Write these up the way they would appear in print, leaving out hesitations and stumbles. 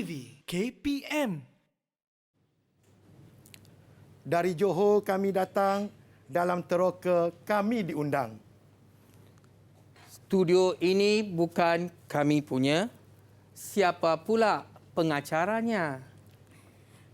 TV KPM. Dari Johor kami datang, dalam teroka kami diundang. Studio ini bukan kami punya. Siapa pula pengacaranya?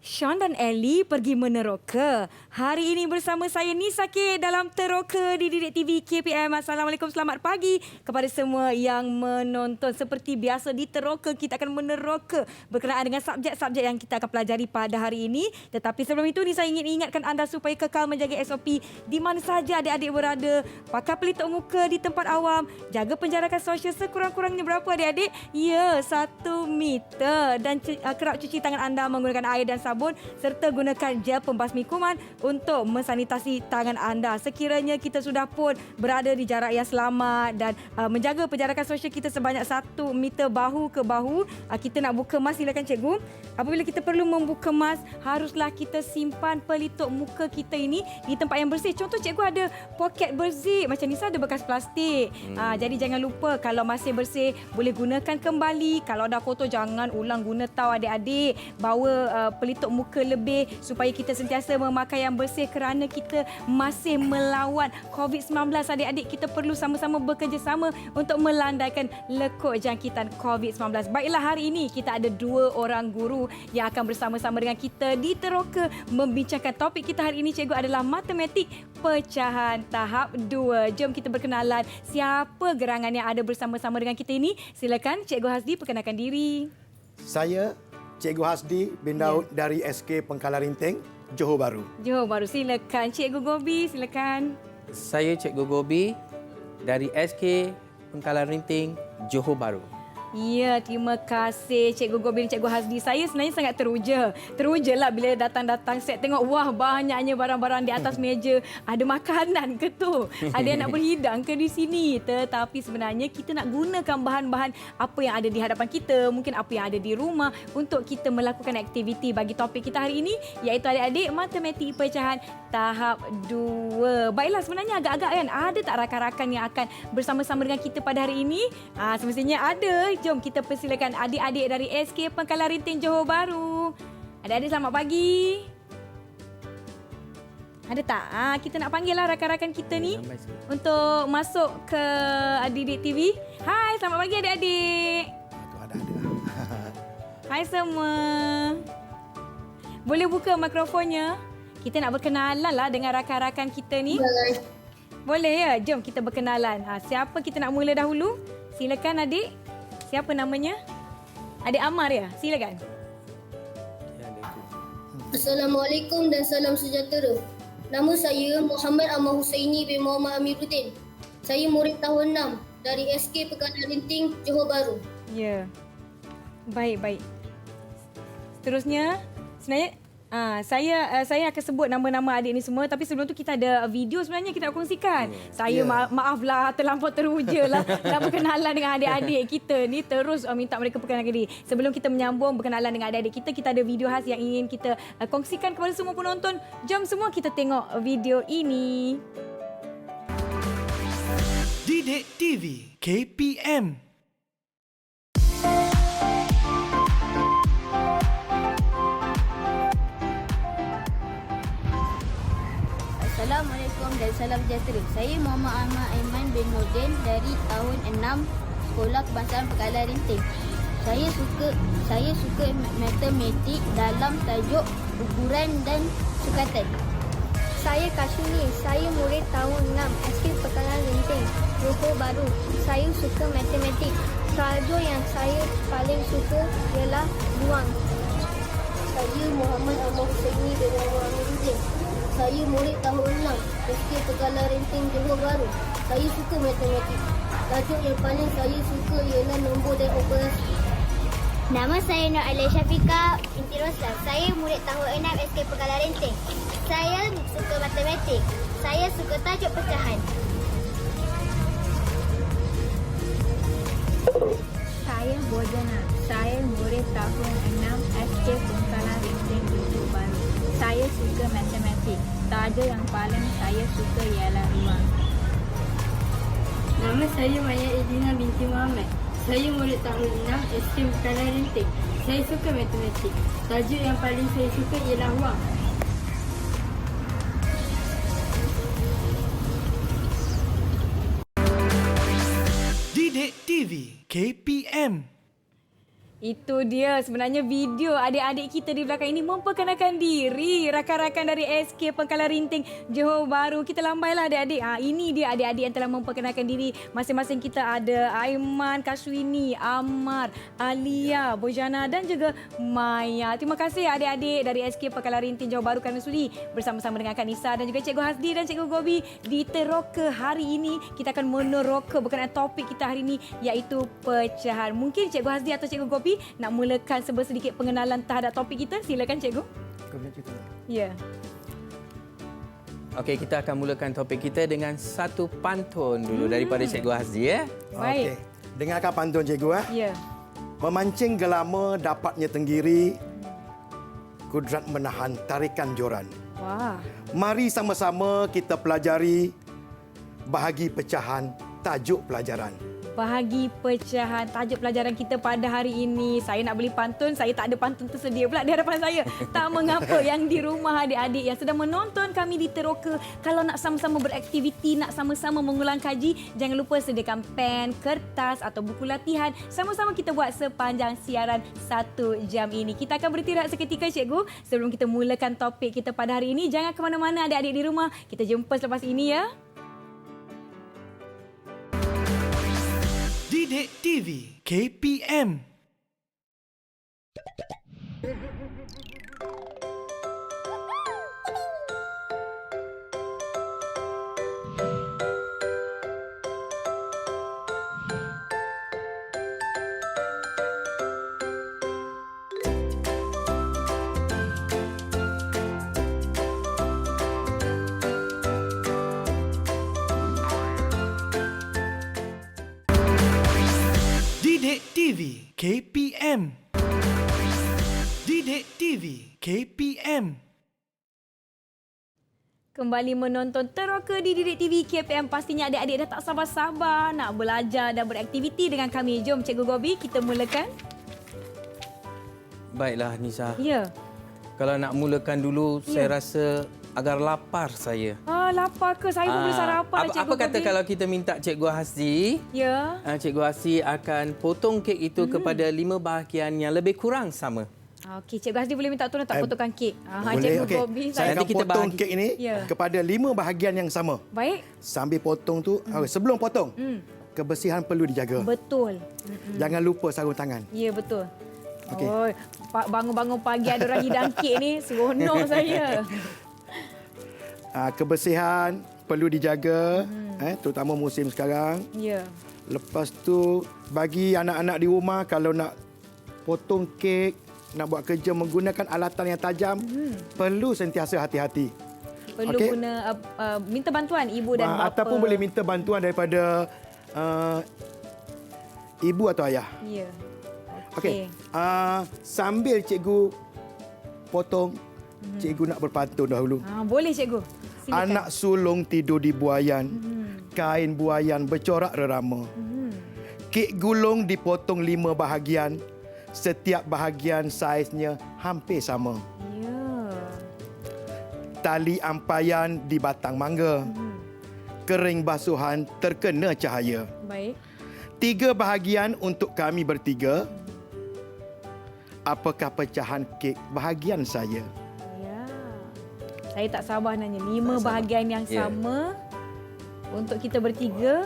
Sean dan Ellie pergi meneroka. Hari ini bersama saya Nisa K dalam Teroka di Didik TV KPM. Assalamualaikum, selamat pagi kepada semua yang menonton. Seperti biasa di Teroka, kita akan meneroka berkenaan dengan subjek-subjek yang kita akan pelajari pada hari ini. Tetapi sebelum itu, Nisa ingin ingatkan anda supaya kekal menjaga SOP di mana saja adik-adik berada. Pakai pelitup muka di tempat awam. Jaga penjarakan sosial sekurang-kurangnya berapa adik-adik? Ya, 1 meter. Dan kerap cuci tangan anda menggunakan air dan sabun serta gunakan gel pembasmi kuman untuk mensanitasi tangan anda. Sekiranya kita sudah pun berada di jarak yang selamat dan menjaga penjarakan sosial kita sebanyak 1 meter bahu ke bahu, kita nak buka mask, silakan cikgu. Apabila kita perlu membuka mask, haruslah kita simpan pelitup muka kita ini di tempat yang bersih. Contoh cikgu ada poket bersih, macam Nisa ada bekas plastik. Jadi jangan lupa kalau masih bersih boleh gunakan kembali. Kalau dah kotor jangan ulang guna, tahu adik-adik. Bawa pelitup muka lebih supaya kita sentiasa memakai yang bersih kerana kita masih melawan COVID-19. Adik-adik, kita perlu sama-sama bekerjasama untuk melandaikan lekuk jangkitan COVID-19. Baiklah, hari ini kita ada 2 orang guru yang akan bersama-sama dengan kita di Teroka membincangkan topik kita hari ini, cikgu, adalah matematik pecahan tahap 2. Jom kita berkenalan siapa gerangan yang ada bersama-sama dengan kita ini. Silakan Cikgu Hasdi perkenalkan diri. Saya Cikgu Hasdi bin Daud dari SK Pengkalan Rinting, Johor Bahru. Johor Bahru, silakan. Cikgu Gobi, silakan. Saya Cikgu Gobi dari SK Pengkalan Rinting, Johor Bahru. Ya, terima kasih Cikgu Gobi dan Cikgu Hasdi. Saya sebenarnya sangat teruja. Terujalah bila datang-datang set tengok, wah, banyaknya barang-barang di atas meja. Ada makanan ke tu? Ada yang nak berhidang ke di sini? Tetapi sebenarnya kita nak gunakan bahan-bahan apa yang ada di hadapan kita, mungkin apa yang ada di rumah untuk kita melakukan aktiviti bagi topik kita hari ini, iaitu adik-adik matematik pecahan tahap 2. Baiklah, sebenarnya agak-agak kan, ada tak rakan-rakan yang akan bersama-sama dengan kita pada hari ini? Semestinya ada. Jom kita persilakan adik-adik dari SK Pengkalan Rinting Johor Bahru. Adik-adik selamat pagi. Ada tak? Kita nak panggil lah rakan-rakan kita ni untuk masuk ke Didik TV. Hai, selamat pagi adik-adik. Ada. Hai semua. Boleh buka mikrofonnya? Kita nak berkenalan lah dengan rakan-rakan kita ni. Boleh ya? Jom kita berkenalan. Siapa kita nak mula dahulu? Silakan adik. Siapa namanya? Adik Amar ya? Silakan. Assalamualaikum dan salam sejahtera. Nama saya Muhammad Ahmad Husaini bin Muhammad Amiruddin. Saya murid tahun 6 dari SK Pengkalan Rinting, Johor Bahru. Ya. Baik. Seterusnya, sebenarnya saya akan sebut nama-nama adik ni semua, tapi sebelum tu kita ada video sebenarnya kita nak kongsikan. Saya maaflah terlampau teruja lah nak berkenalan dengan adik-adik kita ni, terus minta mereka perkenalkan diri. Sebelum kita menyambung berkenalan dengan adik-adik kita ada video khas yang ingin kita kongsikan kepada semua penonton. Jom semua kita tengok video ini. Didik TV KPM. Assalamualaikum dan salam sejahtera. Saya Muhammad Ahmad Aiman bin Nordin dari tahun 6 Sekolah Kebangsaan Pengkalan Rinting. Saya suka matematik dalam tajuk ukuran dan sukatan. Saya Kashuni, saya murid tahun 6 SK Pengkalan Rinting, Johor Bahru. Saya suka matematik. Tajuk yang saya paling suka ialah ruang. Saya Muhammad Ahmad Husaini bin Muhammad Amiruddin. Saya murid tahun 6 SK Pengkalan Rinting, Johor Bahru. Saya suka matematik. Tajuk yang paling saya suka ialah nombor dan operasi. Nama saya Nur Alia Syafiqah binti Roslan. Saya murid tahun 6 SK Pengkalan Rinting. Saya suka matematik. Saya suka tajuk pecahan. Saya Bojana. Saya murid tahun 6 SK Pengkalan Rinting, Johor Bahru. Saya suka matematik. Tajuk yang paling saya suka ialah ruang. Nama saya Maya Edina binti Muhammad. Saya murid tahun 6 SK Pekalan Rinting. Saya suka matematik. Tajuk yang paling saya suka ialah wang. Didik TV KPM. Itu dia sebenarnya video adik-adik kita di belakang ini memperkenalkan diri. Rakan-rakan dari SK Pengkalan Rinting Johor Bahru. Kita lambailah adik-adik. Ini dia adik-adik yang telah memperkenalkan diri. Masing-masing kita ada Aiman, Kaswini, Ammar, Alia, Bojana dan juga Maya. Terima kasih adik-adik dari SK Pengkalan Rinting Johor Bahru kerana sudi bersama-sama dengan Kak Nisa dan juga Cikgu Hasdi dan Cikgu Gobi di Teroka hari ini. Kita akan meneroka berkenaan topik kita hari ini iaitu pecahan. Mungkin Cikgu Hasdi atau Cikgu Gobi nak mulakan sedikit pengenalan terhadap topik kita. Silakan cikgu. Ya. Okey, kita akan mulakan topik kita dengan satu pantun dulu daripada Cikgu Hasdi ya. Baik. Dengarkan pantun cikgu. Ya. Memancing gelama dapatnya tenggiri, kudrat menahan tarikan joran. Wah. Mari sama-sama kita pelajari bahagi pecahan tajuk pelajaran. Bahagi pecahan tajuk pelajaran kita pada hari ini. Saya nak beli pantun, saya tak ada pantun tersedia pula di hadapan saya. Tak mengapa yang di rumah adik-adik yang sedang menonton kami di Teroka, kalau nak sama-sama beraktiviti, nak sama-sama mengulang kaji, jangan lupa sediakan pen, kertas atau buku latihan. Sama-sama kita buat sepanjang siaran 1 jam ini. Kita akan beristirahat seketika cikgu sebelum kita mulakan topik kita pada hari ini. Jangan ke mana-mana adik-adik di rumah. Kita jumpa selepas ini ya. Didik TV KPM. Didik TV KPM. Didik TV KPM. Kembali menonton Teroka di Didik TV KPM. Pastinya adik-adik dah tak sabar-sabar nak belajar dan beraktiviti dengan kami. Jom Cikgu Gobi, kita mulakan. Baiklah Nisa. Ya. Kalau nak mulakan dulu, saya rasa agar lapar saya. Lapar ke? Saya pun boleh sarapan lah Cikgu Apa kata Gobi. kalau kita minta Cikgu Hasdi, Ya. Cikgu Hasdi akan potong kek itu kepada 5 bahagian yang lebih kurang sama. Okey, Cikgu Hasdi boleh minta tolong tak potongkan kek? Boleh, Cikgu okey. Gobi. Saya Nanti akan kita potong bahagi. kek ini Ya. kepada 5 bahagian yang sama. Baik. Sambil potong tu, sebelum potong, kebersihan perlu dijaga. Betul. Jangan lupa sarung tangan. Ya, betul. Okey. Oh, bangun-bangun pagi ada orang hidang kek ni, seronok saya. Kebersihan perlu dijaga, terutama musim sekarang. Ya. Lepas tu, bagi anak-anak di rumah, kalau nak potong kek, nak buat kerja menggunakan alatan yang tajam, perlu sentiasa hati-hati. Perlu Okey. guna minta bantuan ibu dan bapa. Ataupun boleh minta bantuan daripada ibu atau ayah. Ya. Okey. Sambil cikgu potong, cikgu nak berpantun dahulu. Boleh cikgu. Silakan. Anak sulung tidur di buayan, kain buayan bercorak rerama. Kek gulung dipotong 5 bahagian, setiap bahagian saiznya hampir sama. Ya. Tali ampayan di batang mangga, kering basuhan terkena cahaya. Baik. 3 bahagian untuk kami bertiga. Apakah pecahan kek bahagian saya? Ya. Saya tak sabar nanya. 5 bahagian yang Ya. sama untuk kita bertiga.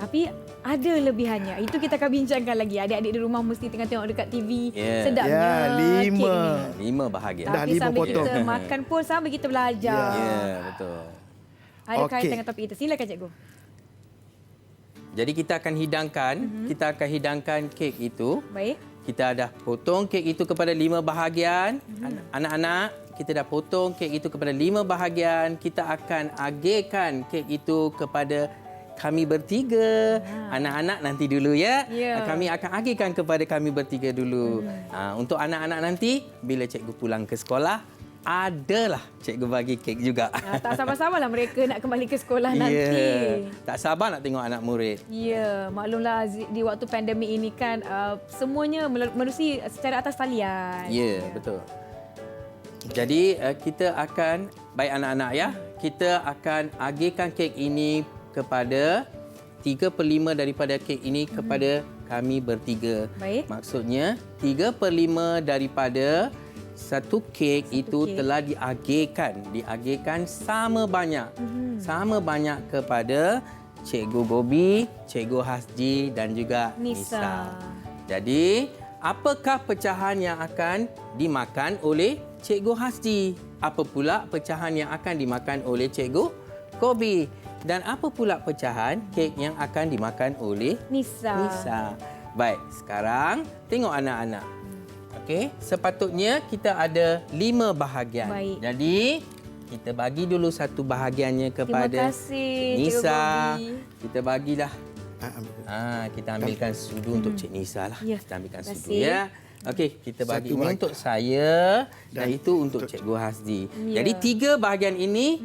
Tapi ada lebihannya. Itu kita akan bincangkan lagi. Adik-adik di rumah mesti tengah tengok dekat TV. Ya. Sedapnya Ya, kek 5. ni. 5 bahagian. Dah Tapi 5 sambil potong. kita makan pun sambil kita belajar. Ya, betul. Ada Okey. kaitan dengan topik kita. Silakan cikgu. Jadi kita akan hidangkan kek itu. Baik. Kita dah potong kek itu kepada 5 bahagian. Anak-anak, kita dah potong kek itu kepada 5 bahagian. Kita akan agihkan kek itu kepada kami bertiga. Anak-anak nanti dulu ya. Ya. Kami akan agihkan kepada kami bertiga dulu. Untuk anak-anak nanti, bila cikgu pulang ke sekolah, adalah cikgu bagi kek juga. Tak sabar-sabarlah mereka nak kembali ke sekolah nanti. Ya, tak sabar nak tengok anak murid. Ya, maklumlah di waktu pandemik ini kan semuanya menerusi secara atas talian. Ya, betul. Jadi kita akan, baik anak-anak ya, kita akan agihkan kek ini kepada 3/5 daripada kek ini kepada kami bertiga. Baik. Maksudnya 3/5 daripada satu kek itu kek. telah diagihkan sama banyak. Sama banyak kepada Cikgu Gobi, Cikgu Hasji dan juga Nisa. Nisa. Jadi, apakah pecahan yang akan dimakan oleh Cikgu Hasji? Apa pula pecahan yang akan dimakan oleh Cikgu Gobi? Dan apa pula pecahan kek yang akan dimakan oleh Nisa? Baik, sekarang tengok anak-anak. Okey, sepatutnya kita ada 5 bahagian. Baik. Jadi, kita bagi dulu satu bahagiannya kepada Terima kasih, Cikgu Nisa. Gobi. Kita bagilah. Kita ambilkan sudu untuk Cik Nisa lah. Ya, Kita ambilkan terima sudu kasih. ya. Okey, kita bagi Satu ini bagi. untuk saya dan itu untuk Cikgu Hasdi. Ya. Jadi 3 bahagian ini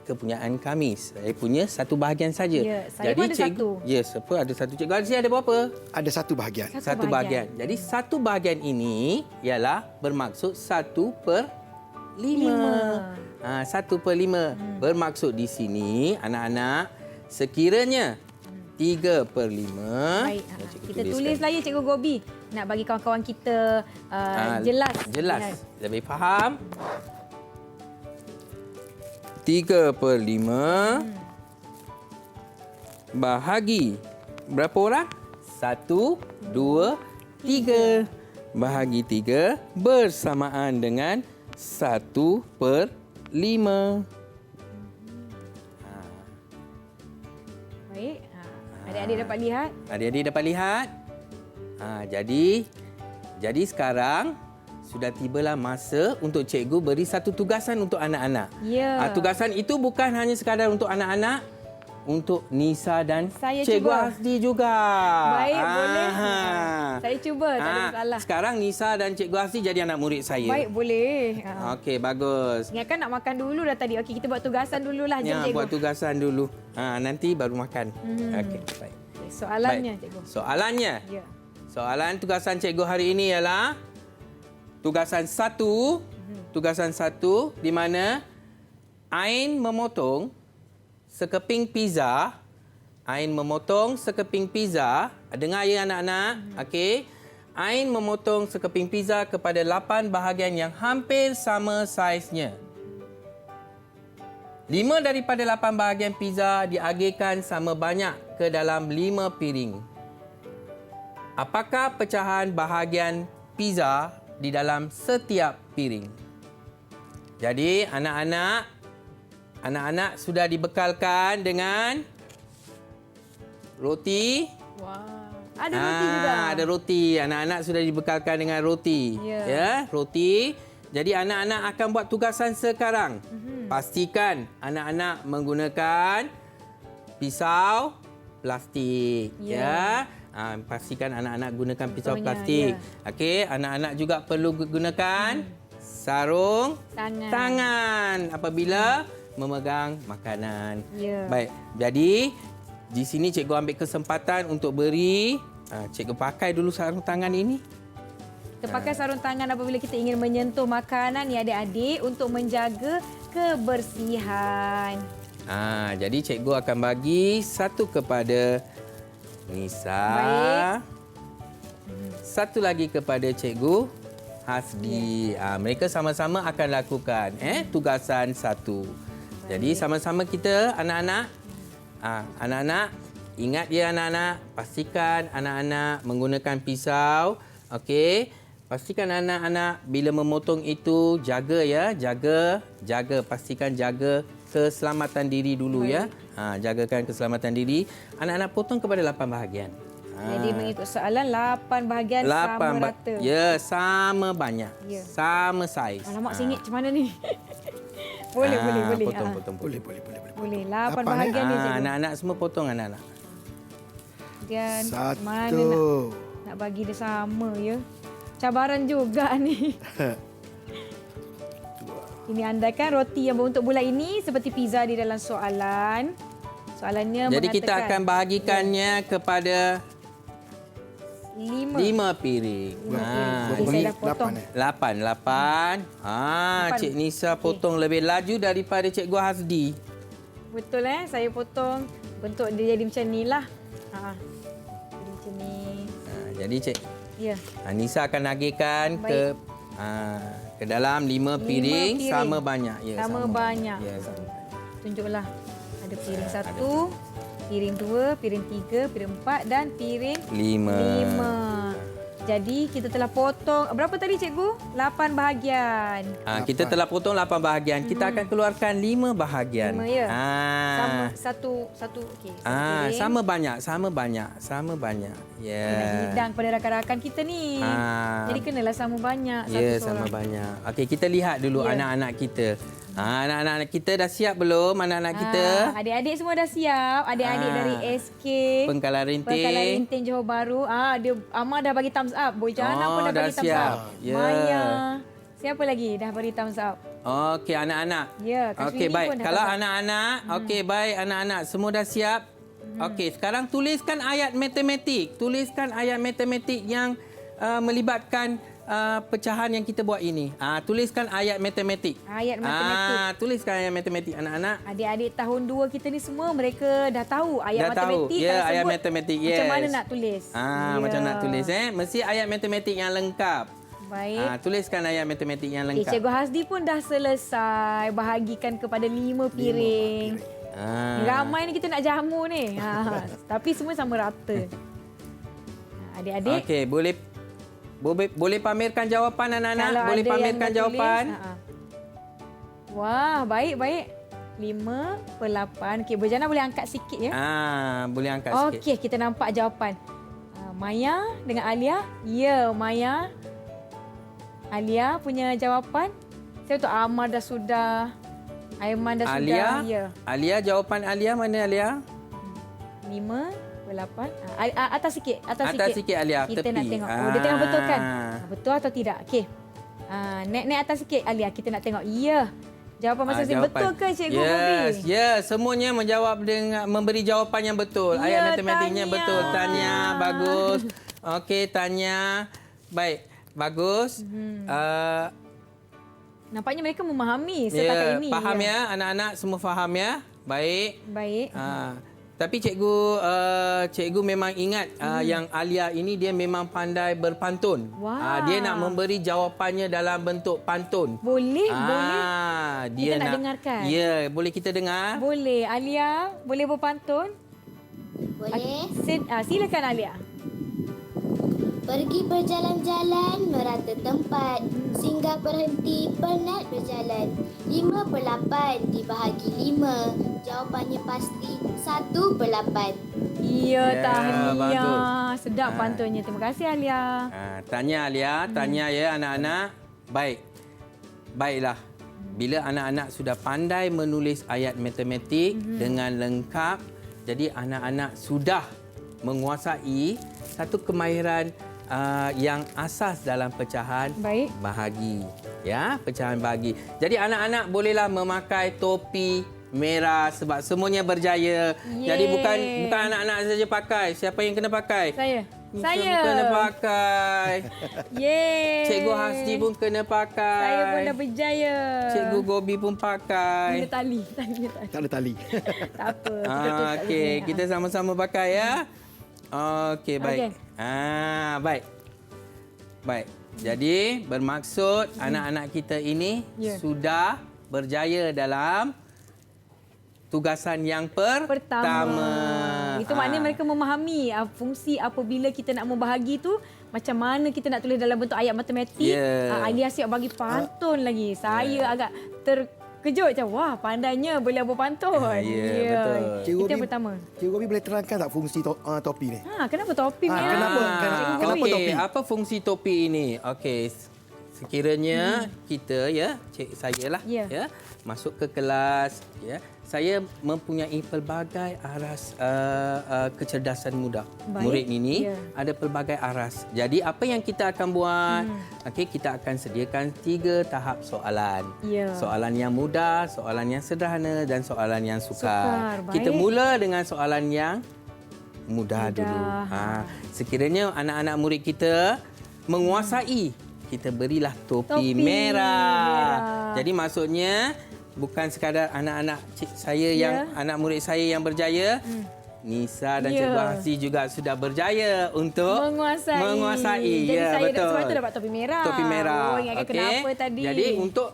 kepunyaan kami. Saya punya satu bahagian saja. Ya, saya pun ada satu. Ya, siapa ada satu. Cikgu Hasdi ada berapa? Ada satu bahagian. Satu bahagian. Jadi satu bahagian ini ialah bermaksud 1/5. 1/5 bermaksud di sini anak-anak sekiranya 3/5. Baik, Cikgu kita tuliskan. tulislah ya Cikgu Gobi. Nak bagi kawan-kawan kita jelas. Jelas. Lebih faham. 3/5 bahagi berapa orang? 1, 2, 3. Bahagi 3 bersamaan dengan 1/5. Baik. Adik-adik dapat lihat. Adik-adik dapat lihat? Jadi sekarang sudah tibalah masa untuk cikgu beri satu tugasan untuk anak-anak. Ya. Tugasan itu bukan hanya sekadar untuk anak-anak, untuk Nisa dan Saya Cikgu cuba. Hasdi juga. Baik, boleh. Saya cuba, tak ada masalah. Sekarang Nisa dan Cikgu Hasdi jadi anak murid saya. Baik, boleh. Okey, bagus. Ingatkan nak makan dulu dah tadi. Okey, kita buat tugasan dululah. Jom, Ya, Cikgu. buat tugasan dulu. Nanti baru makan. Okey, baik. Soalannya, Baik. Cikgu. Soalannya. Ya. Soalan tugasan cikgu hari ini ialah tugasan 1. Tugasan 1 di mana Ain memotong sekeping pizza. Ain memotong sekeping pizza. Dengar ya anak-anak. Okey. Ain memotong sekeping pizza kepada 8 bahagian yang hampir sama saiznya. 5 daripada 8 bahagian pizza diagihkan sama banyak ke dalam 5 piring. Apakah pecahan bahagian pizza di dalam setiap piring? Jadi anak-anak sudah dibekalkan dengan roti. Wah. Ada roti juga. Ada roti. Anak-anak sudah dibekalkan dengan roti. Ya. Roti. Jadi anak-anak akan buat tugasan sekarang. Pastikan anak-anak menggunakan pisau plastik. Ya. Pastikan anak-anak gunakan pisau Contohnya, plastik. ya. Okey, anak-anak juga perlu gunakan sarung tangan apabila memegang makanan. Ya. Baik. Jadi di sini cikgu ambil kesempatan untuk beri cikgu pakai dulu sarung tangan ini. Kita pakai sarung tangan apabila kita ingin menyentuh makanan ni adik-adik untuk menjaga kebersihan. Jadi cikgu akan bagi satu kepada Nisa. Baik. Satu lagi kepada Cikgu Hasdi. Mereka sama-sama akan lakukan tugasan 1. Jadi sama-sama kita anak-anak. Anak-anak, ingat ya anak-anak, pastikan anak-anak menggunakan pisau. Okey. Pastikan anak-anak bila memotong itu jaga ya, jaga, pastikan jaga keselamatan diri dulu. Baik. Ya. Jagakan keselamatan diri. Anak-anak potong kepada 8 bahagian. Jadi mengikut soalan 8 bahagian sama rata. Ya, sama banyak. Ya. Sama saiz. Alamak, singit macam mana ni? boleh. Potong. Boleh. Boleh. 8 bahagian ni cikgu. Anak-anak semua potong anak-anak. Dan Satu. mana nak bagi dia sama ya. Cabaran juga ni. Ini andaikan roti yang berbentuk bulat ini seperti pizza di dalam soalan. Soalannya Jadi kita mengatakan akan bahagikannya kepada 5. 5 piring. Jadi saya dah potong. 8. Cik Nisa potong lebih laju daripada Cikgu Hasdi. Betul saya potong bentuk dia jadi macam ni lah. Jadi macam ni. Jadi Cik Ya. Nisa akan agihkan ke dalam 5 piring sama banyak. Ya, Sama banyak. Ya, sama banyak. Tunjuklah. Ada piring 1, piring 2, piring 3, piring 4 dan piring 5. Jadi kita telah potong berapa tadi cikgu? 8 bahagian. Kita telah potong 8 bahagian. Kita akan keluarkan 5 bahagian. 5 ya. Sama satu okey. Sama banyak. Ya. Nak hidang pada rakan-rakan kita ni. Jadi kenalah sama banyak Ya, satu sama seorang. banyak. Okey, kita lihat dulu Ya. anak-anak kita. Anak-anak kita dah siap belum? Anak-anak kita? Adik-adik semua dah siap. Adik-adik dari SK Pengkalan Pengkalan Rinting. Rinting Johor Bahru. Dia Amar dah bagi thumbs up. Bojana pun dah dah bagi thumbs siap. up. Ya. Maya. Siapa lagi dah bagi thumbs up? Okey, anak-anak. Ya, Kak Okey, Syrini baik. pun dah Kalau thumbs up. anak-anak, okey, baik anak-anak. Semua dah siap? Okey, sekarang tuliskan ayat matematik. Tuliskan ayat matematik yang melibatkan pecahan yang kita buat ini. Tuliskan ayat matematik. Ayat matematik. Tuliskan ayat matematik anak-anak. Adik-adik tahun 2 kita ni semua mereka dah tahu ayat Dah tahu. matematik. Ya, kalau ayat sebut, matematik. Macam Yes. mana nak tulis? Macam nak tulis Mesti ayat matematik yang lengkap. Baik. Tuliskan ayat matematik yang Okay, lengkap. Cikgu Hasdi pun dah selesai bahagikan kepada 5 piring. Ramai ni kita nak jamu ni. Tapi semua sama rata. Adik-adik. Okey, boleh pamerkan jawapan anak-anak? Kalau Boleh ada yang pamerkan dah jawapan? tulis, Wah, baik. 5/8. Okey, Berjana boleh angkat sikit ya. Boleh angkat sikit. Okey, kita nampak jawapan. Maya dengan Alia. Ya, Maya. Alia punya jawapan. Saya tahu Amar dah sudah. Aiman dah Alia? sudah. Ya. Alia, jawapan Alia mana Alia? 5/8. Atas sikit. Atas sikit, Alia, Kita tepi. nak tengok. Dia tengah betul kan? Betul atau tidak? Okey. Naik atas sikit Alia. Kita nak tengok. Ya. Jawapan masing-masing betul ke Cikgu Bobby? Yes, semuanya menjawab dengan memberi jawapan yang betul. Ya, Ayat matematiknya Tanya. betul. Tanya, bagus. Okey, Tanya. Baik, bagus. Nampaknya mereka memahami setakat ini. Faham ya, anak-anak semua faham ya? Baik. Baik. Tapi cikgu memang ingat yang Alia ini dia memang pandai berpantun. Wah. Dia nak memberi jawapannya dalam bentuk pantun. Boleh. Dia Kita nak dengarkan. Ya, boleh kita dengar? Boleh. Alia, boleh berpantun? Boleh. Silakan Alia. Pergi berjalan-jalan merata tempat, singgah berhenti penat berjalan. 5/8 dibahagi 5, jawapannya pasti 1/8. Ya, tahniah. bagus. Sedap pantunnya. Terima kasih Alia. Tanya Alia, tanya ya anak-anak. Baiklah. Bila anak-anak sudah pandai menulis ayat matematik dengan lengkap, jadi anak-anak sudah menguasai satu kemahiran yang asas dalam pecahan bahagi. Ya, pecahan bahagi. Jadi anak-anak bolehlah memakai topi merah sebab semuanya berjaya. Jadi bukan anak-anak saja pakai. Siapa yang kena pakai? Saya. Kena pakai. Yeay. Cikgu Hasdi pun kena pakai. Saya pun dah berjaya. Cikgu Gobi pun pakai. Ada tali. Tak ada tali. Tak apa. Kita tutup Okey, tali. kita sama-sama pakai ya. Okey, baik. Okey. Baik. Jadi bermaksud anak-anak kita ini sudah berjaya dalam tugasan yang pertama. Itu maknanya mereka memahami fungsi apabila kita nak membahagi tu macam mana kita nak tulis dalam bentuk ayat matematik. Alia siap bagi pantun lagi. Saya agak terkejut macam wah pandainya boleh berpantun. Betul. Itu yang pertama. Cikgu Gobi boleh terangkan tak fungsi topi ni? Kenapa topi merah? Kenapa topi? Apa fungsi topi ini? Okey, sekiranya kita ya, saya lah ya, masuk ke kelas ya. saya mempunyai pelbagai aras kecerdasan muda. Baik. Murid ini Ya. ada pelbagai aras. Jadi apa yang kita akan buat? Okey, kita akan sediakan 3 tahap soalan. Ya. Soalan yang mudah, soalan yang sederhana dan soalan yang sukar. Sukar, Kita baik. mula dengan soalan yang mudah dulu. Sekiranya anak-anak murid kita menguasai, kita berilah topi merah. Jadi maksudnya bukan sekadar anak-anak saya yang anak murid saya yang berjaya. Nisa dan Cikgu Hasri juga sudah berjaya untuk menguasai. Jadi Ya, saya betul. sebab itu dapat topi merah. Topi merah. Oh, ingatkan kenapa tadi. Jadi untuk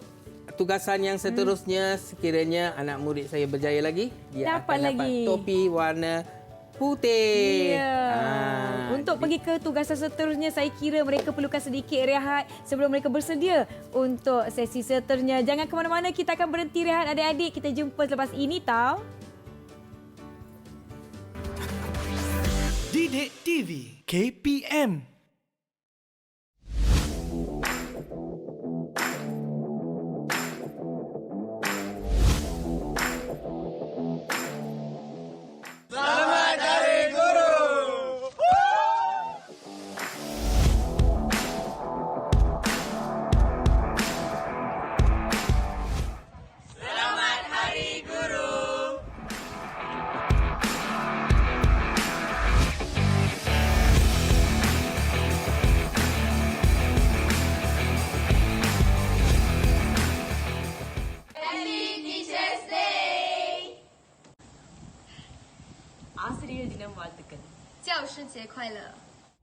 tugasan yang seterusnya, sekiranya anak murid saya berjaya lagi, dia Dapat akan dapat lagi. topi warna putih. Ya. Untuk pergi ke tugasan seterusnya, saya kira mereka perlukan sedikit rehat sebelum mereka bersedia untuk sesi seterusnya. Jangan ke mana-mana, kita akan berhenti rehat adik-adik. Kita jumpa selepas ini tau. Didik TV KPM.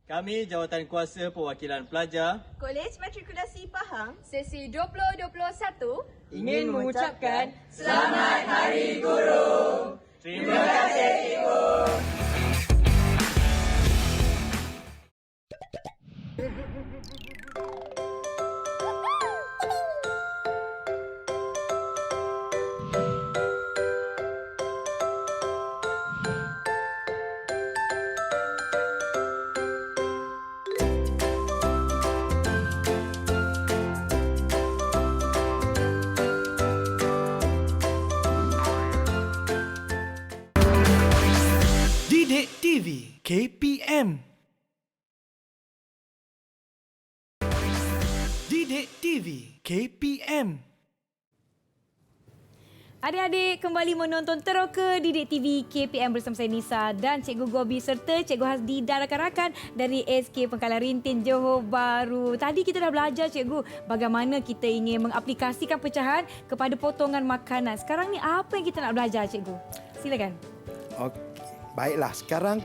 Kami Jawatan Kuasa Perwakilan Pelajar Kolej Matrikulasi Pahang sesi 2021 ingin mengucapkan Didik TV KPM. Didik TV KPM. Adik-adik kembali menonton Teroka Didik TV KPM bersama saya Nisa dan Cikgu Gobi serta Cikgu Hasdi dan rakan-rakan dari SK Pengkalan Rintin Johor Bahru. Tadi kita dah belajar Cikgu bagaimana kita ingin mengaplikasikan pecahan kepada potongan makanan. Sekarang ni apa yang kita nak belajar Cikgu? Silakan. Okey. Baiklah, sekarang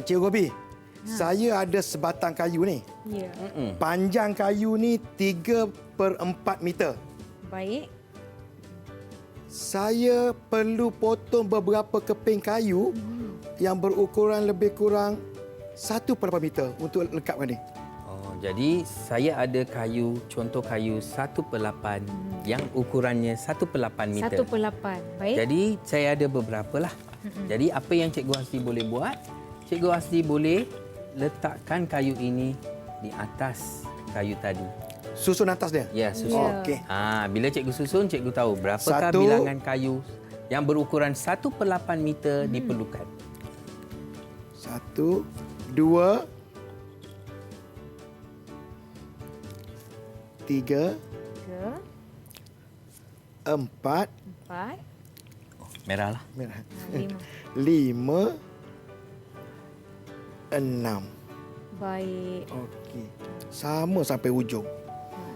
Cikgu Gobi, saya ada sebatang kayu ni. Ya. Panjang kayu ni 3/4 meter. Baik. Saya perlu potong beberapa keping kayu yang berukuran lebih kurang 1/8 meter untuk lekapkan ni. Oh, jadi saya ada kayu, contoh kayu 1/8 yang ukurannya 1/8 meter. 1/8. Baik. Jadi saya ada beberapa lah. Jadi apa yang Cikgu Hasdi boleh buat? Cikgu Hasdi boleh letakkan kayu ini di atas kayu tadi. Susun atas dia? Ya, susun. Okey. Bila cikgu susun, cikgu tahu berapakah Satu. bilangan kayu yang berukuran 1/8 meter diperlukan. 1, 2, 3, 4, 4, Merah lah. 5. 5, 6. Baik. Okey. Sama sampai ujung.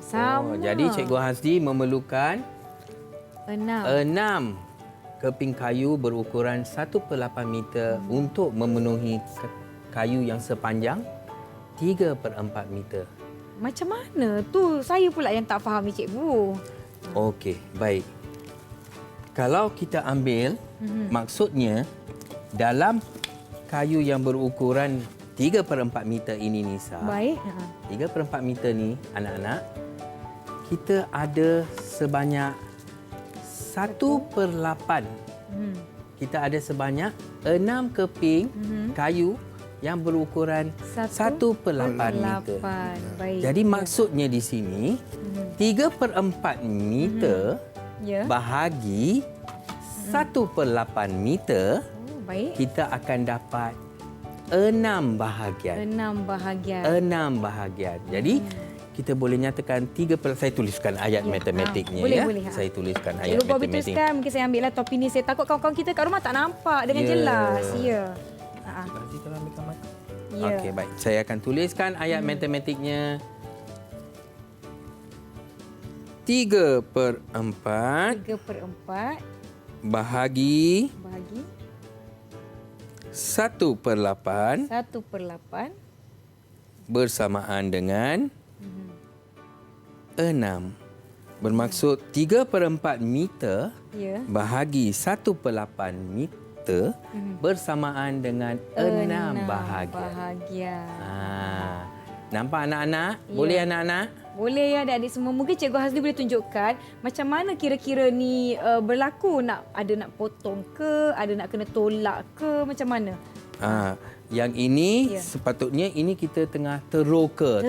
Sama. Jadi Cikgu Hasdi memerlukan 6. 6 keping kayu berukuran 1/8 meter untuk memenuhi kayu yang sepanjang 3/4 meter. Macam mana tu? Saya pula yang tak faham ni Cikgu. Okey, baik. Kalau kita ambil, maksudnya dalam kayu yang berukuran 3/4 meter ini, Nisa. Baik. 3/4 meter ni, anak-anak, kita ada sebanyak 1/8. Kita ada sebanyak 6 keping kayu yang berukuran 1/8 meter. Baik. Jadi maksudnya di sini 3/4 meter Ya. bahagi 1/8 meter, Oh, baik. kita akan dapat 6 bahagian. 6 bahagian. 6 bahagian. Jadi, kita boleh nyatakan 3 saya tuliskan ayat matematiknya. boleh, ya. boleh, Saya tuliskan ayat Cikgu Bobby matematik. teruskan. Mungkin saya ambillah topi ni. Saya takut kawan-kawan kita kat rumah tak nampak dengan jelas. Ya. Nanti tolong ambilkan mat. Ya. Okey, baik. Saya akan tuliskan ayat matematiknya. 3/4 3/4 bahagi bahagi 1/8 1/8 bersamaan dengan 6. Bermaksud 3/4 meter ya. bahagi 1/8 meter bersamaan dengan 6 bahagian. bahagian. Nampak anak-anak? Ya. Boleh anak-anak? Boleh ya adik-adik semua. Mungkin Cikgu Hazli boleh tunjukkan macam mana kira-kira ni berlaku. Ada nak potong ke? Ada nak kena tolak ke? Macam mana? Yang ini Ya. sepatutnya ini kita tengah teroka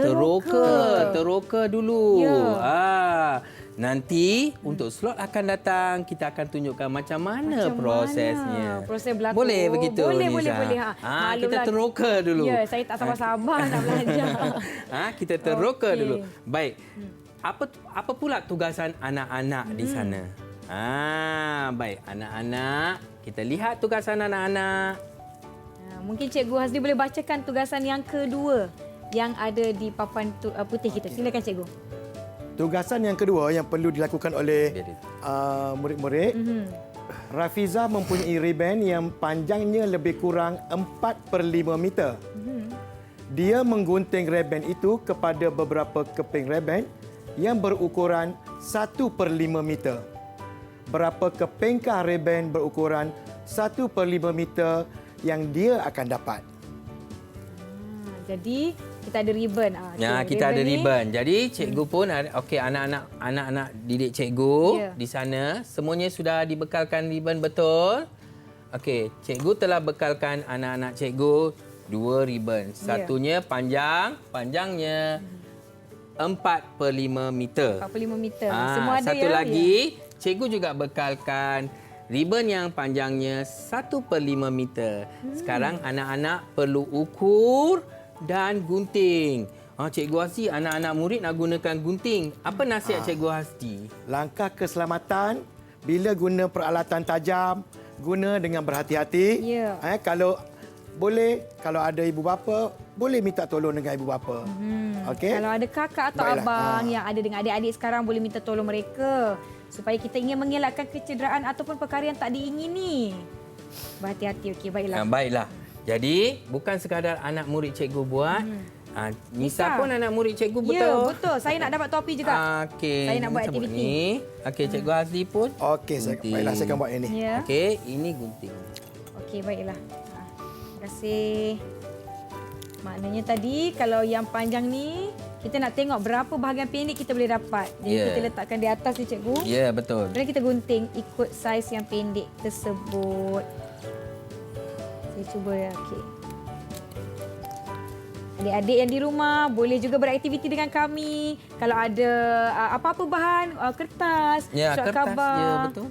dulu. Ya. Nanti untuk slot akan datang kita akan tunjukkan macam mana prosesnya. Proses berlaku. Boleh begitu Boleh, Nisa? boleh. Kita Maklumlah. teroka dulu. Ya, saya tak sabar-sabar nak belajar. Kita teroka Okey. dulu. Baik. Apa pula tugasan anak-anak di sana? Baik, anak-anak, kita lihat tugasan anak-anak. Mungkin Cikgu Hazli boleh bacakan tugasan yang kedua yang ada di papan putih kita. Silakan Cikgu. Tugasan yang kedua yang perlu dilakukan oleh murid-murid, Rafiza mempunyai ribbon yang panjangnya lebih kurang 4/5 meter. Dia menggunting ribbon itu kepada beberapa keping ribbon yang berukuran 1/5 meter. Berapa kepingkah ribbon berukuran 1/5 meter yang dia akan dapat? Jadi kita ada ribbon. Kita ada ni. ribbon. Jadi cikgu pun okey, anak-anak didik cikgu di sana semuanya sudah dibekalkan ribbon betul. Okey, cikgu telah bekalkan anak-anak cikgu 2 ribbon. Satunya panjangnya 4/5 meter. 4/5 meter. Semua ada satu ya. lagi, cikgu juga bekalkan ribbon yang panjangnya 1/5 meter. Sekarang anak-anak perlu ukur dan gunting. Cikgu Hasdi, anak-anak murid nak gunakan gunting. Apa nasihat Cikgu Hasdi? Langkah keselamatan, bila guna peralatan tajam, guna dengan berhati-hati. Ya. Kalau ada ibu bapa, boleh minta tolong dengan ibu bapa. Okey? Kalau ada kakak atau Baiklah. abang yang ada dengan adik-adik sekarang, boleh minta tolong mereka. Supaya kita ingin mengelakkan kecederaan ataupun perkara yang tak diingini. Berhati-hati, okey. Baiklah. Baiklah. Jadi, bukan sekadar anak murid cikgu buat. Nisa pun anak murid cikgu betul? Ya, betul. Saya nak dapat topi juga. Okey. Saya nak buat Nisa aktiviti. Ni. Okey, Cikgu Hasdi pun. Okey, baiklah saya akan buat ini. Ya. Okey, ini gunting. Okey, baiklah. Terima kasih. Maknanya tadi kalau yang panjang ni, kita nak tengok berapa bahagian pendek kita boleh dapat. Jadi kita letakkan di atas ni cikgu. Ya, betul. Kemudian kita gunting ikut saiz yang pendek tersebut. Saya cuba ya. Okey. Adik-adik yang di rumah boleh juga beraktiviti dengan kami. Kalau ada apa-apa bahan, kertas, surat kertas. khabar, Ya, betul.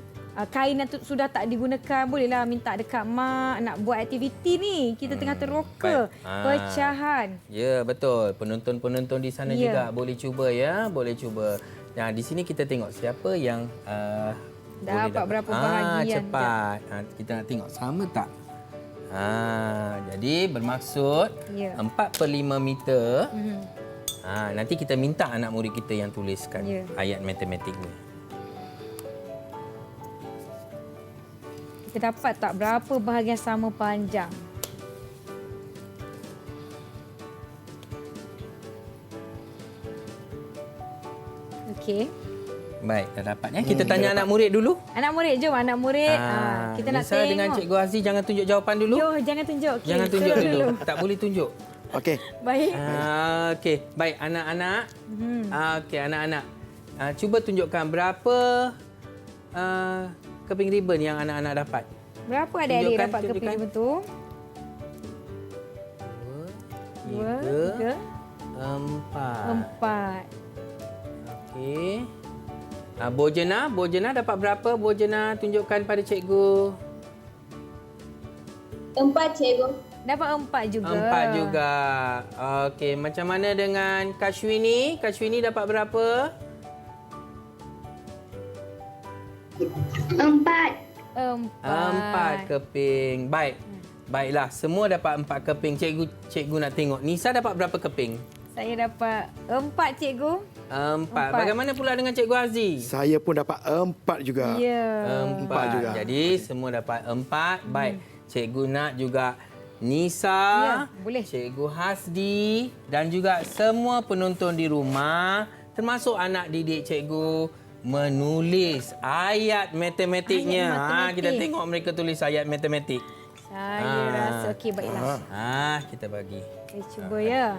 kain yang sudah tak digunakan, bolehlah minta dekat mak nak buat aktiviti ni. Kita tengah teroka pecahan. Ya, betul. Penonton-penonton di sana juga boleh cuba ya, boleh cuba. Nah, di sini kita tengok siapa yang Dapat berapa bahagian. Cepat. Kita nak tengok sama tak? Jadi bermaksud 4/5 meter. Nanti kita minta anak murid kita yang tuliskan ayat matematik ni. Kita dapat tak berapa bahagian sama panjang? Okey. Baik, dah dapat ya. Kita tanya anak murid dulu. Anak murid, jom anak murid. Kita nak Nisa tengok. dengan Cikgu Azzi jangan tunjuk jawapan dulu. Yo, jangan tunjuk. Okay, Jangan tunjuk dulu. Tak boleh tunjuk. Okey. Baik. Okey, baik anak-anak. Okey, anak-anak. Cuba tunjukkan berapa keping ribbon yang anak-anak dapat. Berapa adik-adik Tunjukkan, dapat keping ribbon tu? 2, 3, 4. 4. Okey. Bojana dapat berapa? Bojana tunjukkan pada cikgu. 4, cikgu. Dapat 4 juga. 4 juga. Okey, macam mana dengan Kashwini? Kashwini dapat berapa? 4. 4 keping. Baik. Baiklah, semua dapat 4 keping. Cikgu nak tengok. Nisa dapat berapa keping? Saya dapat 4, cikgu. 4. Bagaimana pula dengan Cikgu Azzi? Saya pun dapat 4 juga. Ya. 4 juga. Jadi semua dapat 4. Baik. Cikgu nak juga Nisa, Ya, boleh. Cikgu Hasdi dan juga semua penonton di rumah, termasuk anak didik cikgu, menulis ayat matematiknya. Ayat matematik. Kita tengok mereka tulis ayat matematik. Saya rasa okey, baiklah. Kita bagi. Saya cuba ya.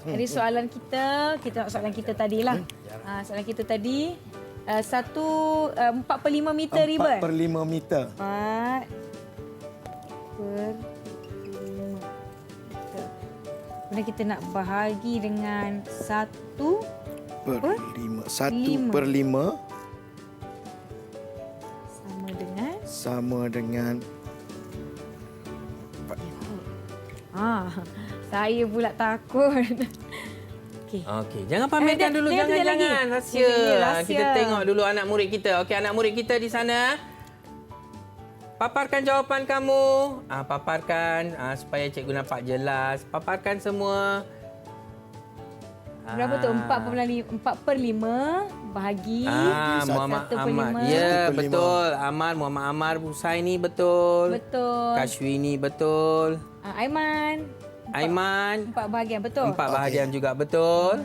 Jadi soalan kita tengok soalan kita tadilah. Soalan kita tadi 4/5 meter ribbon. 4/5 meter. 4/5 meter. Kemudian kita nak bahagi dengan 1 Per 5. 1/5 sama dengan saya pula takut. Okey. Okey, jangan pamerkan dulu, dia jangan. lagi. Rahsia. Rahsia. Kita tengok dulu anak murid kita. Okey, anak murid kita di sana. Paparkan jawapan kamu. Paparkan supaya cikgu nampak jelas. Paparkan semua. Berapa tu? 4/5 bahagi Muhammad 1/5. Ahmad. Ya, 1/5. betul. Muhammad Ammar Husaini betul. Betul. Kashwini betul. Aiman. Aiman 4 bahagian betul. 4 bahagian juga betul.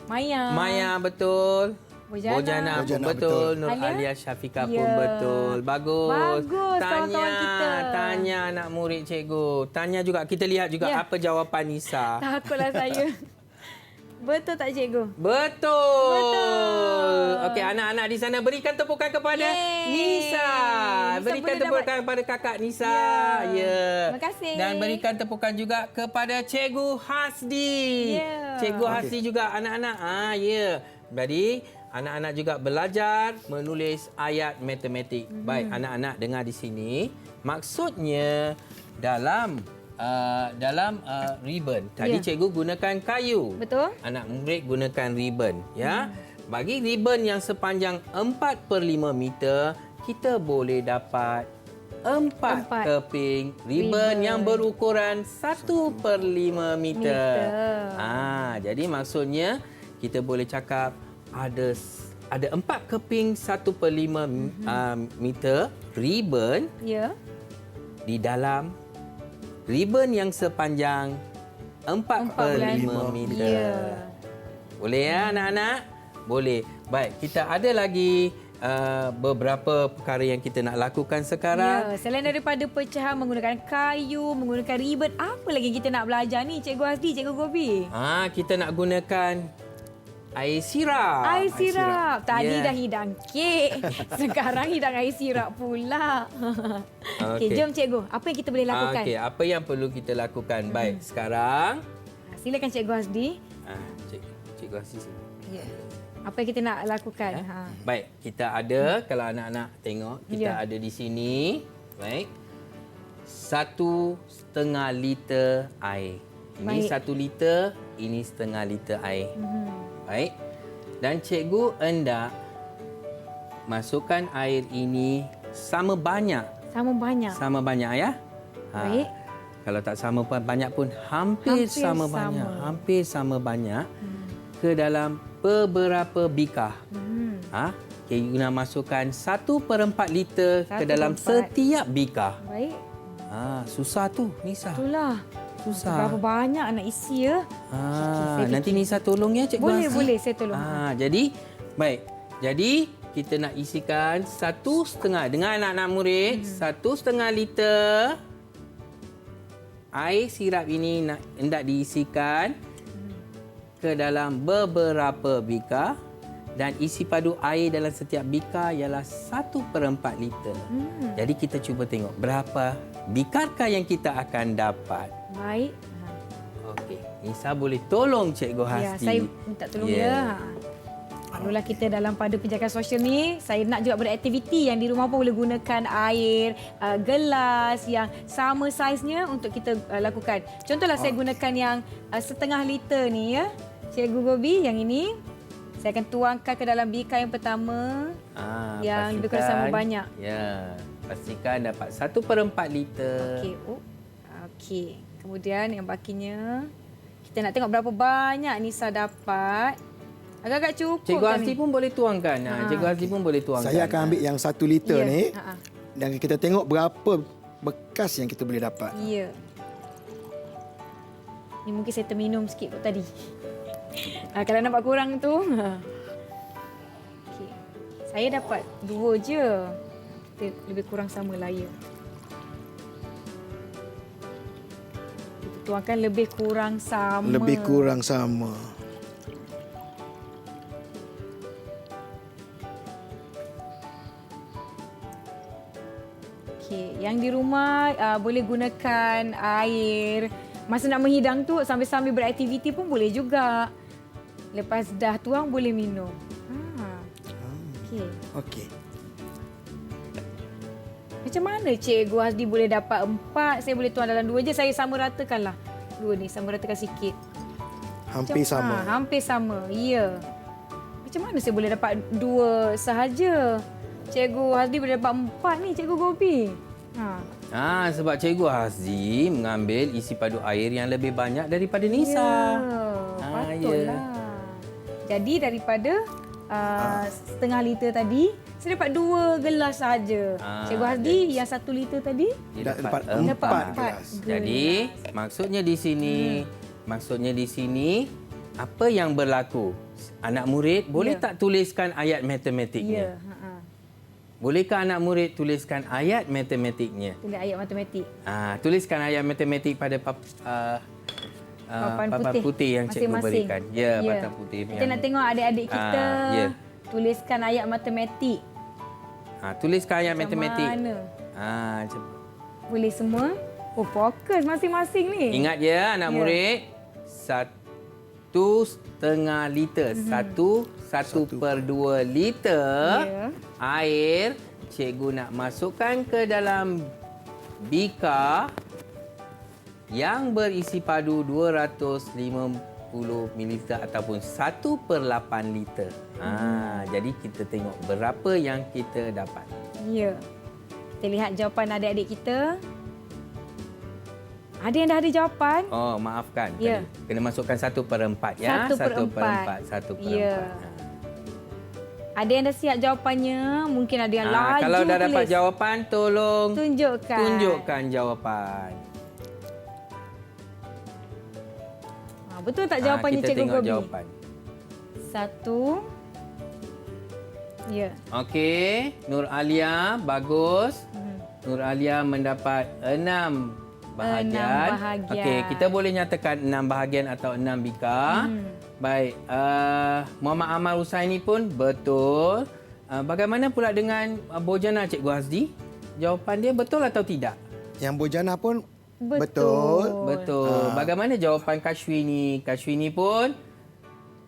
Maya. Betul. Bojana pun Bojana betul. betul. Nur Alia? Alia Syafiqah Ya. pun betul. Bagus. Bagus, kawan-kawan kita. Tanya anak murid cikgu. Tanya juga, kita lihat juga Ya. apa jawapan Nisa. Takutlah saya. Betul tak cikgu? Betul. Okey, anak-anak di sana berikan tepukan kepada Yeay. Nisa. Nisa Berikan boleh tepukan kepada kakak Nisa. Terima kasih. Dan berikan tepukan juga kepada Cikgu Hasdi. Ya. Cikgu Hasdi juga anak-anak. Ya. Jadi anak-anak juga belajar menulis ayat matematik. Baik, anak-anak dengar di sini. Maksudnya dalam ribbon. Tadi cikgu gunakan kayu. Betul. Anak murid gunakan ribbon, ya. Bagi ribbon yang sepanjang 4/5 meter, kita boleh dapat 4 keping ribbon yang berukuran 1/5 meter. Jadi maksudnya kita boleh cakap ada 4 keping 1/5 meter ribbon Ya. di dalam ribbon yang sepanjang 4/5 meter. Ya. Boleh ya anak-anak? Boleh. Baik, kita ada lagi beberapa perkara yang kita nak lakukan sekarang. Ya, selain daripada pecahan menggunakan kayu, menggunakan ribbon, apa lagi kita nak belajar ni Cikgu Hasdi, Cikgu Gobi? Kita nak gunakan air sirap. Air sirap. Tadi Ya. dah hidang kek. Sekarang hidang air sirap pula. Okey, jom cikgu. Apa yang kita boleh lakukan? Okey, apa yang perlu kita lakukan? Baik, sekarang Silakan Cikgu Hasdi. Cikgu Hasdi sini. Ya. Apa yang kita nak lakukan? Baik, kita ada, kalau anak-anak tengok, kita Ya. ada di sini. Baik. 1,5 liter air. Ini Baik. 1 liter, ini setengah liter air. Baik. Dan cikgu hendak masukkan air ini sama banyak. Sama banyak ya. Baik. Kalau tak sama banyak pun hampir sama banyak. Hampir sama banyak ke dalam beberapa bikar. Cikgu nak masukkan 1/4 liter ke dalam 1/4. setiap bikar. Baik. Susah tu, Nisa. Itulah. Susah. Berapa banyak nak isi ya? saya Nanti Nisa tolong ya Cikgu Boleh, Hasdi. boleh. Saya tolong. Jadi, baik. Jadi, kita nak isikan 1,5 dengan anak-anak murid, 1,5 liter air sirap ini hendak diisikan ke dalam beberapa bikar dan isi padu air dalam setiap bikar ialah 1/4 liter. Jadi kita cuba tengok berapa bikarkah yang kita akan dapat. Baik. Okey, Nisa boleh tolong Cikgu Ya, Hasdi. saya minta tolong ya. Selalulah kita dalam pada penjagaan sosial ni, saya nak juga beraktiviti yang di rumah pun boleh gunakan air, gelas yang sama saiznya untuk kita lakukan. Contohlah saya gunakan yang setengah liter ni ya. Cikgu Gobi, yang ini saya akan tuangkan ke dalam bika yang pertama yang lebih kurang sama banyak. Ya, pastikan dapat 1/4 liter. Okey. Okey. Kemudian yang bakinya kita nak tengok berapa banyak Nisa dapat. Agak-agak cukup. Cikgu Hasdi pun boleh tuangkan. Cikgu Hasdi pun boleh tuangkan. Saya akan ambil yang 1 liter Ya. ni. Dan kita tengok berapa bekas yang kita boleh dapat. Ya. Ni mungkin saya terminum sikit kot tadi. Kalau nampak kurang tu. Okey. Saya dapat 2 je. Kita lebih kurang sama lah ya. Kita tuangkan lebih kurang sama. Lebih kurang sama. Okey, yang di rumah boleh gunakan air. Masa nak menghidang tu sambil-sambil beraktiviti pun boleh juga. Lepas dah tuang boleh minum. Okey. Okey. Macam mana Cikgu Hasdi boleh dapat 4? Saya boleh tuang dalam 2 je. Saya sama ratakanlah. 2 ni sama ratakan sikit. Hampir sama. Hampir sama. Ya. Macam mana saya boleh dapat 2 sahaja? Cikgu Hasdi boleh dapat 4 ni Cikgu Gobi. Sebab Cikgu Hasdi mengambil isi padu air yang lebih banyak daripada Nisa. Patutlah. Jadi daripada setengah liter tadi, saya dapat 2 gelas saja. Cikgu Hasdi yang 1 liter tadi Dia dapat Dapat 4 gelas. Jadi, maksudnya di sini apa yang berlaku? Anak murid boleh tak tuliskan ayat matematiknya? Bolehkah anak murid tuliskan ayat matematiknya? Tulis ayat matematik. Tuliskan ayat matematik pada papan putih yang cikgu berikan. Ya, papan putih. Kita nak tengok adik-adik kita tuliskan ayat matematik. Tuliskan ayat matematik. Mana? Boleh semua? Oh, fokus masing-masing ni. Ingat ya anak murid, 1,5 liter. 1/2 liter air cikgu nak masukkan ke dalam bika yang berisi padu 250 ml ataupun 1/8 liter. Jadi kita tengok berapa yang kita dapat. Ya. Kita lihat jawapan adik-adik kita. Ada yang dah ada jawapan? Oh, maafkan. Ya. Tadi. Kena masukkan 1/4 ya. 1/4. 1/4. Ya. Ada yang dah siap jawapannya, mungkin ada yang laju kalau dah tulis. dapat jawapan, tolong tunjukkan jawapan. Betul tak jawapannya kita Cikgu tengok Gobi? jawapan. 1. Ya. Okey, Nur Alia bagus. Nur Alia mendapat 6 bahagian. 6 bahagian. Okey, kita boleh nyatakan 6 bahagian atau 6 bika. Baik, Muhammad Amal Husaini pun betul. Bagaimana pula dengan Bojana Cikgu Hasdi? Jawapan dia betul atau tidak? Yang Bojana pun Betul. Betul. Bagaimana jawapan Kashwini? Kashwini pun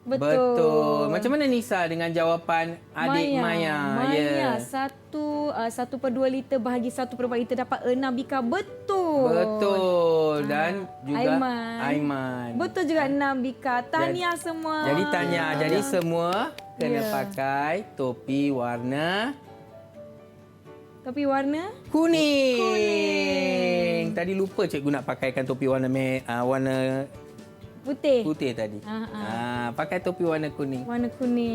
Betul. Macam mana Nisa dengan jawapan adik Maya? Maya 1/2 liter bahagi 1/4 liter dapat 6 bika. Betul. Dan juga Aiman. Betul juga 6 bika. Tahniah semua. Jadi tahniah. Jadi semua kena pakai topi warna kuning. Tadi lupa cikgu nak pakaikan topi warna warna putih tadi. Pakai topi warna kuning.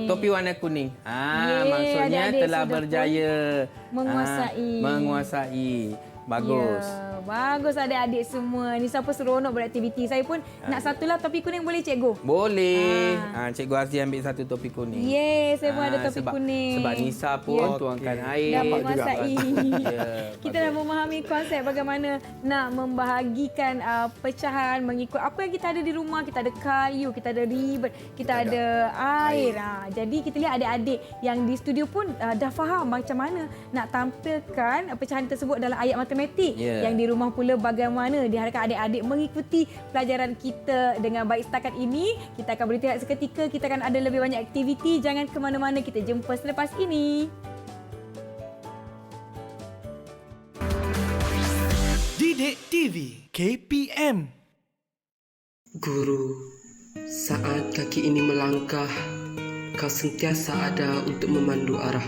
Topi warna kuning. Maksudnya adik-adik telah sudah berjaya menguasai. Bagus. Bagus adik-adik semua. Nisa pun seronok beraktiviti. Saya pun nak satulah topi kuning boleh cikgu? Boleh. Cikgu Hasdi ambil satu topi kuning. Saya pun ada topi kuning. Sebab Nisa pun tuangkan air. Dah menguasai. Kita dah memahami konsep bagaimana nak membahagikan pecahan mengikut apa yang kita ada di rumah. Kita ada kayu, kita ada ribet, kita ada air. Jadi kita lihat adik-adik yang di studio pun dah faham macam mana nak tampilkan pecahan tersebut dalam ayat matematik. Yang di rumah pula bagaimana diharapkan adik-adik mengikuti pelajaran kita dengan baik. Setakat ini, kita akan berhenti seketika. Kita akan ada lebih banyak aktiviti. Jangan ke mana-mana, kita jumpa selepas ini. Didik TV KPM. Guru, saat kaki ini melangkah, kau sentiasa ada untuk memandu arah.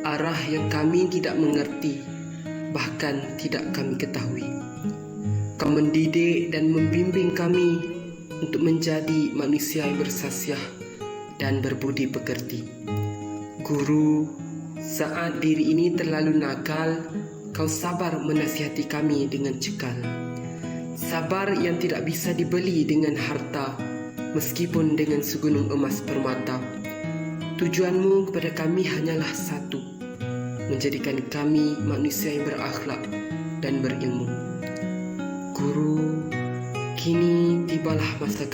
Arah yang kami tidak mengerti, bahkan tidak kami ketahui. Kau mendidik dan membimbing kami untuk menjadi manusia yang bersasiah dan berbudi pekerti. Guru, saat diri ini terlalu nakal, kau sabar menasihati kami dengan cekal. Sabar yang tidak bisa dibeli dengan harta, meskipun dengan segunung emas permata. Tujuanmu kepada kami hanyalah satu, menjadikan kami manusia yang berakhlak dan berilmu. Guru, kini tibalah masa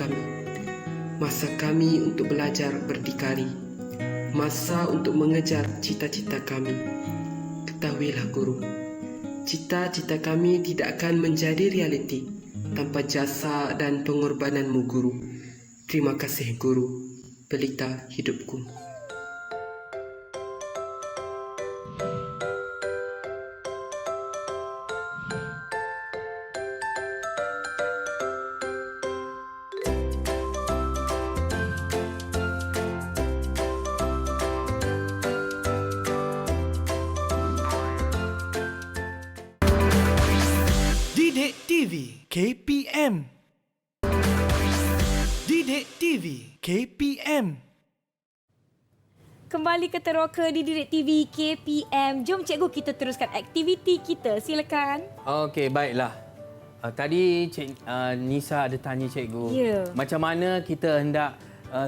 kami untuk belajar berdikari, masa untuk mengejar cita-cita kami. Ketahuilah guru, cita-cita kami tidak akan menjadi realiti tanpa jasa dan pengorbananmu guru. Terima kasih guru, pelita hidupku. Didik TV KPM. Didik TV KPM. Kembali ke Teroka di Didik TV KPM. Jom cikgu kita teruskan aktiviti kita. Silakan. Okey, baiklah. Tadi Nisa ada tanya cikgu, macam mana kita hendak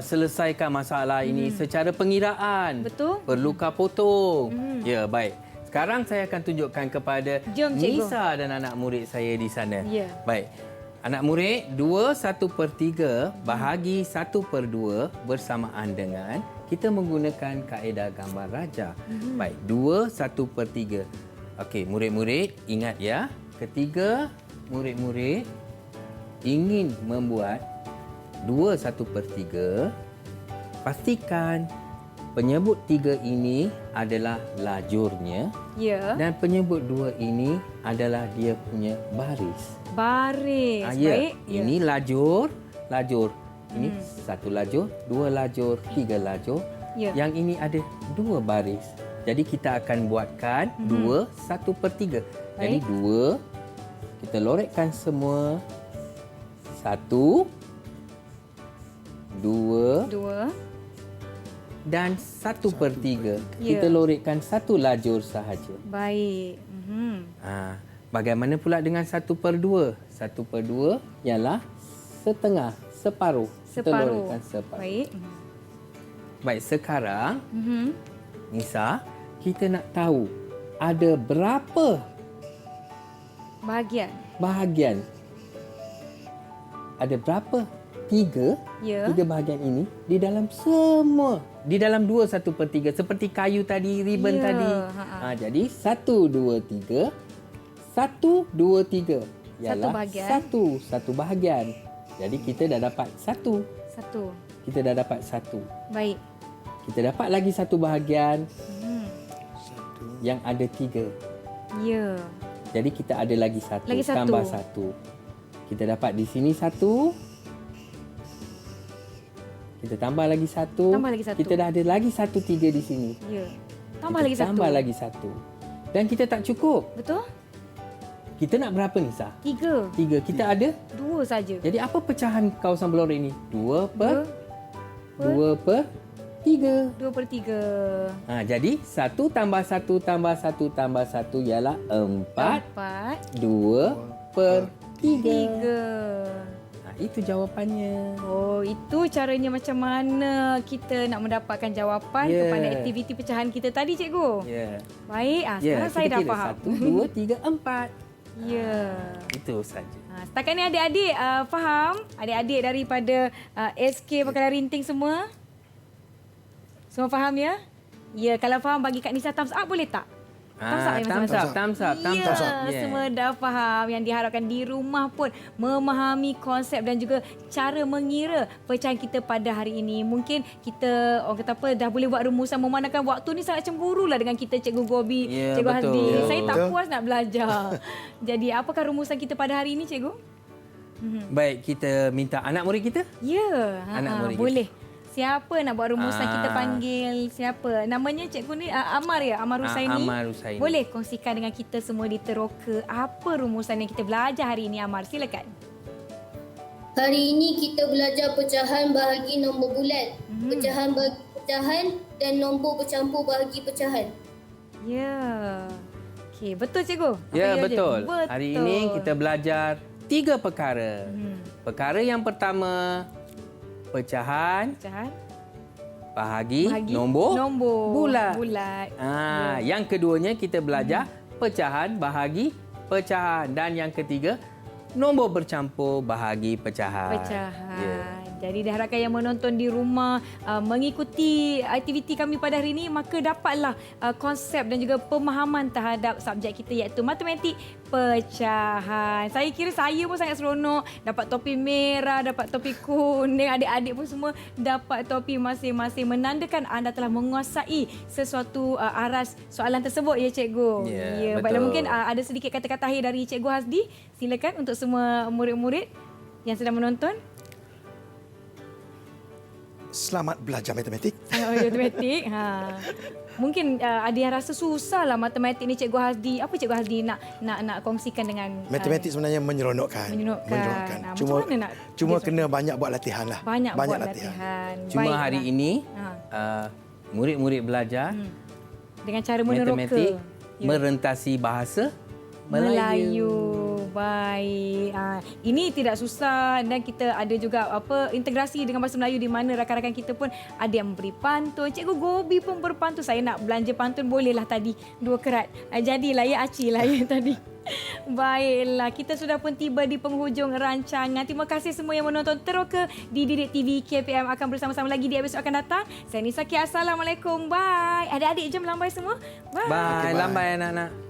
selesaikan masalah ini secara pengiraan. Betul. Perlukah potong? Ya, baik. Sekarang saya akan tunjukkan kepada Nisa dan anak murid saya di sana. Ya. Baik. Anak murid, 2/1/3 bahagi 1/2 bersamaan dengan kita menggunakan kaedah gambar raja. Baik, 2/1/3. Okey, murid-murid ingat ya. Ketika murid-murid ingin membuat 2/1/3, pastikan penyebut 3 ini adalah lajurnya. Ya. Dan penyebut 2 ini adalah dia punya baris. Baris. Ya. Baik. Ini lajur. Ini 1 lajur, 2 lajur, 3 lajur. Ya. Yang ini ada 2 baris. Jadi kita akan buatkan 2/1/3. Jadi 2, kita lorekkan semua. 1, 2, dan 1/3. Kita lorekkan 1 lajur sahaja. Baik. Bagaimana pula dengan 1/2? 1/2 ialah setengah, separuh. Kita lorekkan separuh. Baik. Baik, sekarang Nisa, kita nak tahu ada berapa bahagian? Ada berapa? 3 bahagian ini di dalam semua. Di dalam 2/1/3 seperti kayu tadi, ribbon tadi. Jadi 1, 2, 3. 1, 2, 3 ialah satu bahagian. Jadi kita dah dapat 1. Kita dah dapat 1. Baik. Kita dapat lagi 1 bahagian yang ada 3. Ya. Jadi kita ada lagi 1 tambah 1. Kita dapat di sini 1. Kita tambah lagi 1. Kita dah ada lagi 1/3 di sini. Ya. Tambah lagi 1. Dan kita tak cukup. Betul? Kita nak berapa Nisa? 3. Kita ada 2 saja. Jadi apa pecahan kawasan berlorek ini? 2/3. 2/3. Jadi 1 tambah 1 tambah 1 tambah 1 ialah 4. 2/3. Itu jawapannya. Oh, itu caranya macam mana kita nak mendapatkan jawapan kepada aktiviti pecahan kita tadi, cikgu? Ya. Baik, sekarang saya dah faham. 1, 2, 3, 4. Ya. Itu saja. Setakat ni adik-adik faham? Adik-adik daripada SK Pakalan Rinting semua? Semua faham ya? Ya, kalau faham bagi Kak Nisa thumbs up boleh tak? Thumbs up. Ya, semua dah faham. Yang diharapkan di rumah pun memahami konsep dan juga cara mengira pecahan kita pada hari ini. Mungkin kita, orang kata apa, dah boleh buat rumusan memandangkan waktu ni sangat cemburu lah dengan kita, Cikgu Gobi, Ya, Cikgu betul. Hasdi. Ya. Saya tak puas nak belajar. Jadi, apakah rumusan kita pada hari ini, Cikgu? Baik, kita minta anak murid kita. Ya, Anak murid boleh. Siapa nak buat rumusan, kita panggil siapa? Namanya cikgu ni Amar ya? Amar Husaini. Amar Husaini. Boleh kongsikan dengan kita semua di Teroka apa rumusan yang kita belajar hari ini, Amar? Silakan. Hari ini kita belajar pecahan bahagi nombor bulat, pecahan bahagi pecahan dan nombor bercampur bahagi pecahan. Ya. Okey, betul cikgu? Apa Ya, dia betul. je? Hari ini kita belajar 3 perkara. Perkara yang pertama, pecahan bahagi nombor bulat. Yang keduanya kita belajar pecahan bahagi pecahan, dan yang ketiga nombor bercampur bahagi pecahan. Ya. Jadi diharapkan yang menonton di rumah mengikuti aktiviti kami pada hari ini, maka dapatlah konsep dan juga pemahaman terhadap subjek kita iaitu matematik pecahan. Saya kira saya pun sangat seronok dapat topi merah, dapat topi kuning, adik-adik pun semua dapat topi masing-masing, menandakan anda telah menguasai sesuatu aras soalan tersebut ya cikgu. Ya, Baiklah, betul. mungkin ada sedikit kata-kata akhir dari Cikgu Hasdi. Silakan untuk semua murid-murid yang sedang menonton. Selamat belajar matematik. Matematik. Mungkin ada yang rasa susah lah matematik ni Cikgu Hasdi. Apa Cikgu Hasdi nak kongsikan dengan Matematik sebenarnya menyeronokkan. Menyeronokkan. Cuma Macam mana nak cuma kena banyak buat latihan lah. Banyak buat latihan. Cuma Baiklah. hari ini murid-murid belajar dengan cara meneroka. matematik merentasi bahasa Melayu. Baik. Ini tidak susah dan kita ada juga integrasi dengan bahasa Melayu di mana rakan-rakan kita pun ada yang memberi pantun. Cikgu Gobi pun berpantun. Saya nak belanja pantun bolehlah tadi 2 kerat. Jadilah ya Aci lah ya tadi. Baiklah, kita sudah pun tiba di penghujung rancangan. Terima kasih semua yang menonton Teroka di Didik TV KPM. Akan bersama-sama lagi di episod akan datang. Saya Nisa Kia. Assalamualaikum. Bye. Adik-adik jom lambai semua. Bye. Bye. Lambai anak-anak.